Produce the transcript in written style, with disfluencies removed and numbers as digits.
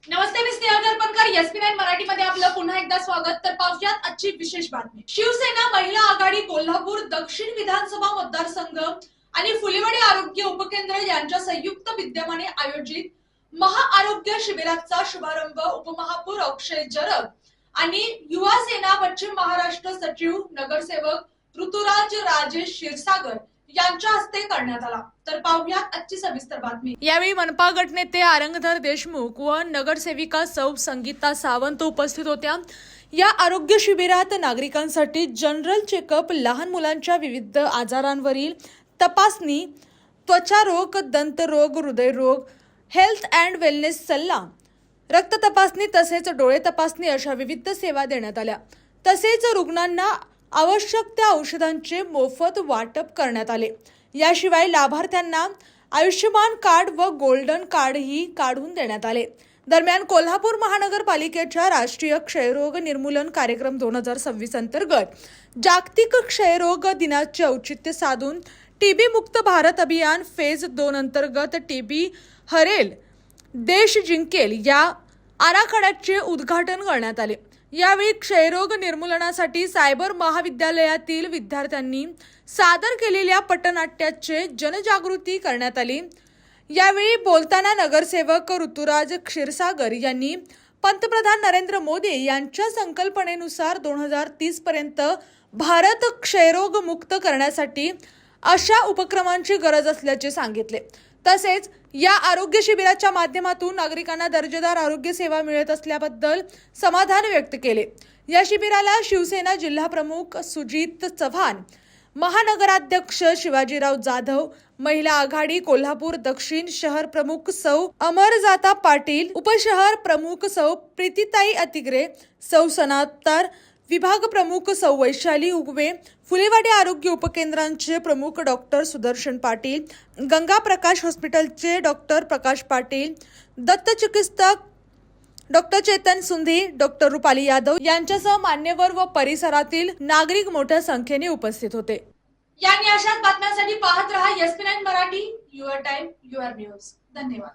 नमस्ते, मी स्नेहल दर्पणकर. एसपी9 मराठीमध्ये आपलं पुन्हा एकदा स्वागत. तर पाहुयात आजची विशेष बातमी. शिवसेना महिला आघाडी कोल्हापूर दक्षिण विधानसभा मतदारसंघ आणि फुलेवाडी आरोग्य उपकेंद्र यांच्या संयुक्त विद्यमाने आयोजित महाआरोग्य शिबिराचा शुभारंभ उपमहापौर अक्षय जरग आणि युवा सेना पश्चिम महाराष्ट्र सचिव नगरसेवक ऋतुराज राजेश क्षीरसागर यांच्या हस्ते करण्यात आला. तर पाहुयात आजची सविस्तर बातमी. यावेळी मनपा गटनेते आरंगधर देशमुख व नगरसेविका सौ संगीता सावंत उपस्थित होत्या. या आरोग्य शिबिरात नागरिकांसाठी जनरल चेकअप, लहान मुलांच्या विविध आजारांवरील तपासणी, त्वचारोग, दंतरोग, हृदयरोग, हेल्थ अँड वेलनेस सल्ला, रक्त तपासणी तसेच डोळे तपासणी अशा विविध सेवा देण्यात आल्या. तसेच रुग्णांना आवश्यक त्या औषधांचे मोफत वाटप करण्यात आले. याशिवाय लाभार्थ्यांना आयुष्यमान कार्ड व गोल्डन कार्डही काढून देण्यात आले. दरम्यान कोल्हापूर महानगरपालिकेच्या राष्ट्रीय क्षयरोग निर्मूलन कार्यक्रम 2026 अंतर्गत जागतिक क्षयरोग दिनाचे औचित्य साधून टीबी मुक्त भारत अभियान फेज 2 अंतर्गत टीबी हरेल देश जिंकेल या आराखड्याचे उद्घाटन करण्यात आले. यावेळी क्षयरोग निर्मूलनासाठी सायबर महाविद्यालयातील विद्यार्थ्यांनी सादर केलेल्या पटनाट्याचे जनजागृती करण्यात आली. यावेळी बोलताना नगरसेवक ऋतुराज क्षीरसागर यांनी पंतप्रधान नरेंद्र मोदी यांच्या संकल्पनेनुसार 2030 पर्यंत भारत क्षयरोग मुक्त करण्यासाठी अशा उपक्रमांची गरज असल्याचे सांगितले. तसेच या आरोग्य शिबिराच्या माध्यमातून नागरिकांना दर्जेदार आरोग्य सेवा मिळत असल्याबद्दल समाधान व्यक्त केले. या शिबिराला शिवसेना जिल्हा प्रमुख सुजित चव्हाण, महानगराध्यक्ष शिवाजीराव जाधव, महिला आघाडी कोल्हापूर दक्षिण शहर प्रमुख सौ अमरजाता पाटील, उपशहर प्रमुख सौ प्रीतीताई अतिग्रे, सौ सनातर विभाग प्रमुख सौ वैशाली उगवे, फुलेवाडी आरोग्य उपकेंद्रांचे प्रमुख डॉक्टर सुदर्शन पाटील, गंगा प्रकाश हॉस्पिटलचे डॉक्टर प्रकाश पाटील, दत्त चिकित्सक डॉक्टर चेतन सुंधी, डॉक्टर रुपाली यादव यांच्यासह मान्यवर व परिसरातील नागरिक मोठ्या संख्येने उपस्थित होते. या आणि अशाच बातम्यांसाठी पाहत रहा एसपी9 Marathi. Your time your news. धन्यवाद.